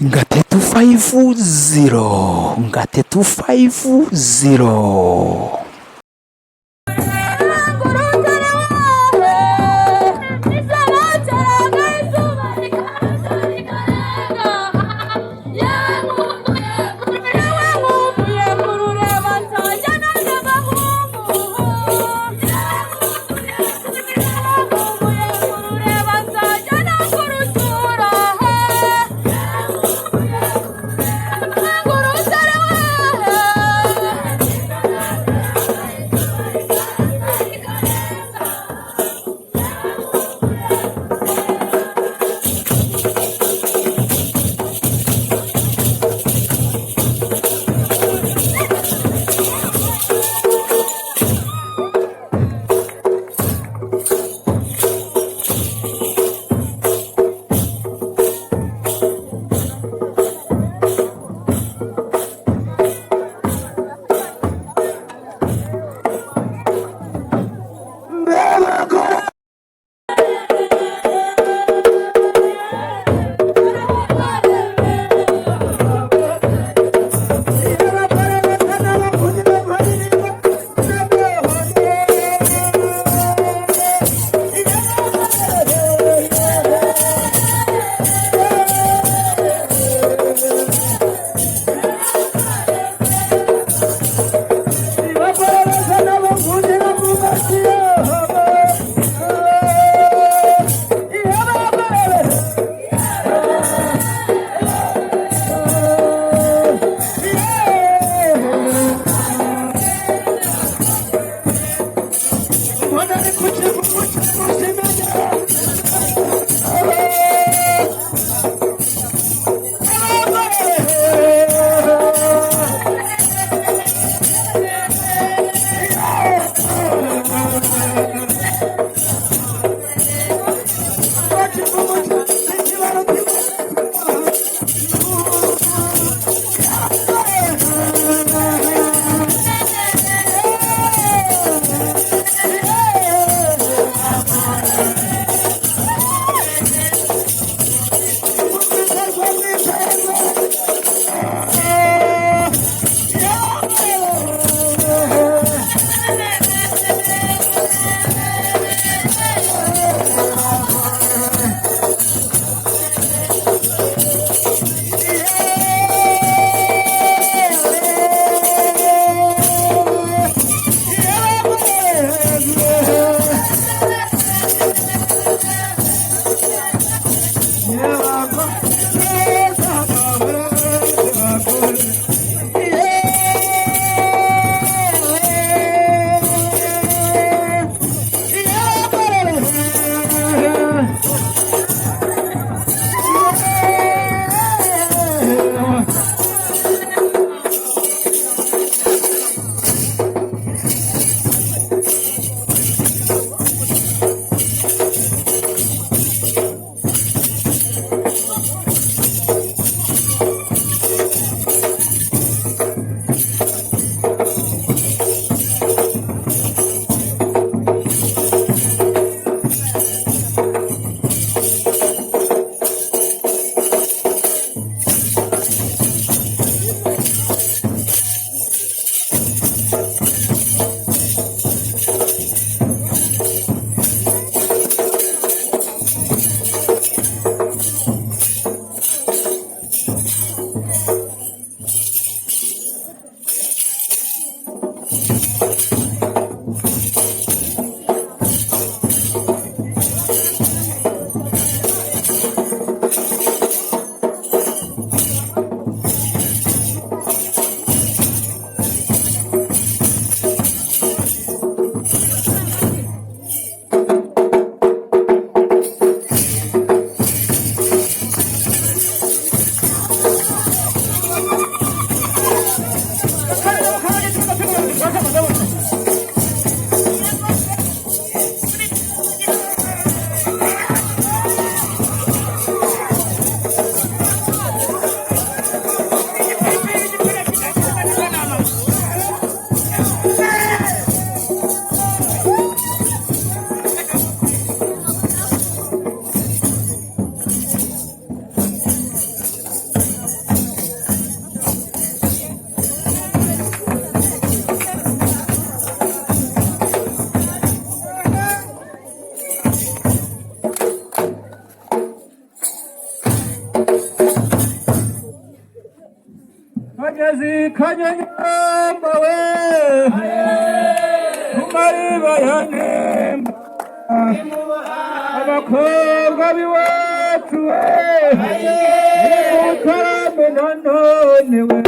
Ngate 250 ngate 250. Kanyezi kanyanyamba we kumari bayanemba abakobwa biwacu we ukarame nanone we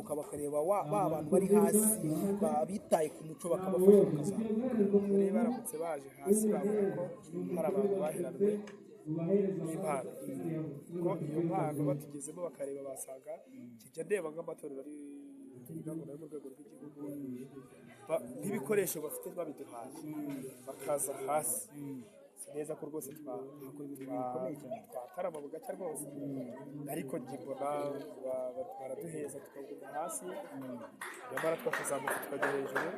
batinyuka bakareba ba bantu bari hasi bitaye ku muco bakabafasha bakazamuka. Rero baramutse baje hasi babona ko hari abantu baheranwe n'impano, ko iyo mpano batugezemo bakareba basanga kijya ndeba nk'amatorero ari mu rwego rw'igihugu nk'ibikoresho bafite babiduhaye bakaza hasi, si neza ko rwose twatarama bugacya rwose, ariko njye mbona baraduheza tukaguma hasi nyamara twakazamuka tukajya hejuru,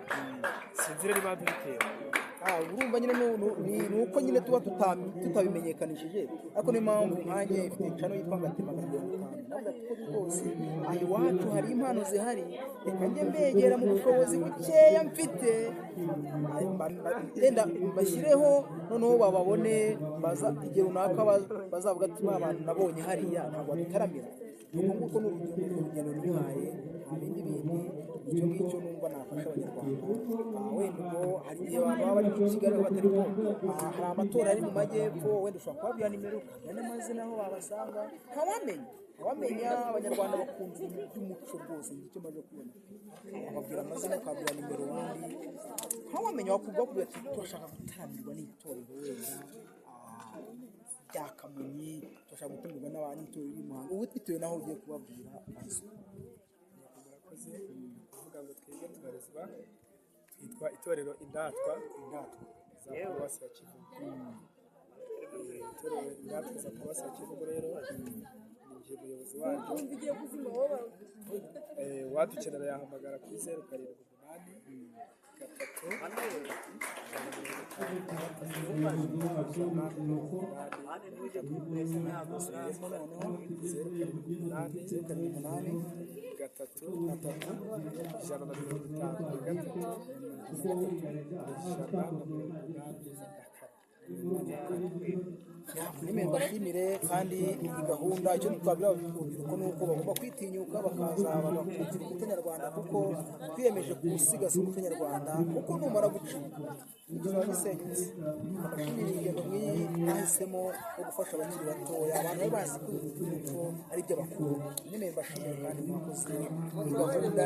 sinzi rero impamvu ibitera. urumva nyine ni uko nyine tuba tutabimenyekanishije, ariko niyo mpamvu nkanjye mfite channel yitwa Gatema 50 navuga ko rwose aha iwacu hari impano zihari, reka njye mbegera mu bushobozi bukeya mfite ndenda bashyireho noneho bababone baza igihe runaka bazavuga ati abantu nabonye hariya ntabwo badutaramira. nuko nguko n'urugendo nihaye ibindi bintu icyo ngicyo numva nafasha abanyarwanda. Wenda ubwo hari igihe abantu baba bari muri Kigali batari ko hari amatora ari mu majyepfo, wenda ushobora kubabwira nimero ukabwira n'amazina aho babasanga, ntawamenya abanyarwanda bakunda umuco rwose. Icyo maze kubona ababwira amazina ukabwira nimero, ubundi ntawamenya wakubwira ati turashaka gutaramirwa n'itorero wenda rya Kamonyi, turashaka gutumirwa n'abanyitorero y'Imuhanga, ubu bitewe naho ugiye kubabwira amazu. Murakoze kuvuga ngo twebwe tubarizwa twitwa itorero Indatwa za Paruwasi ya Kivumu. Itorero Indatwa za Paruwasi ya Kivumu rero ni umuyobozi waryo, wadukenera yahamagara kuri 078 Nimero bashimire kandi iyi gahunda icyo twabwira urubyiruko ni uko bagomba kwitinyuka bakaza bagakurikira umuco nyarwanda, kuko twiyemeje gusigasira umuco nyarwanda, kuko numara gucika ibyo bisenyutse. Abashimira ingendo nk'iyi bahisemo yo gufasha abakiri batoya, abantu bari bazi ko umuco ari ibyo bakuru. Nimero bashimire kandi mwakoze iyi gahunda.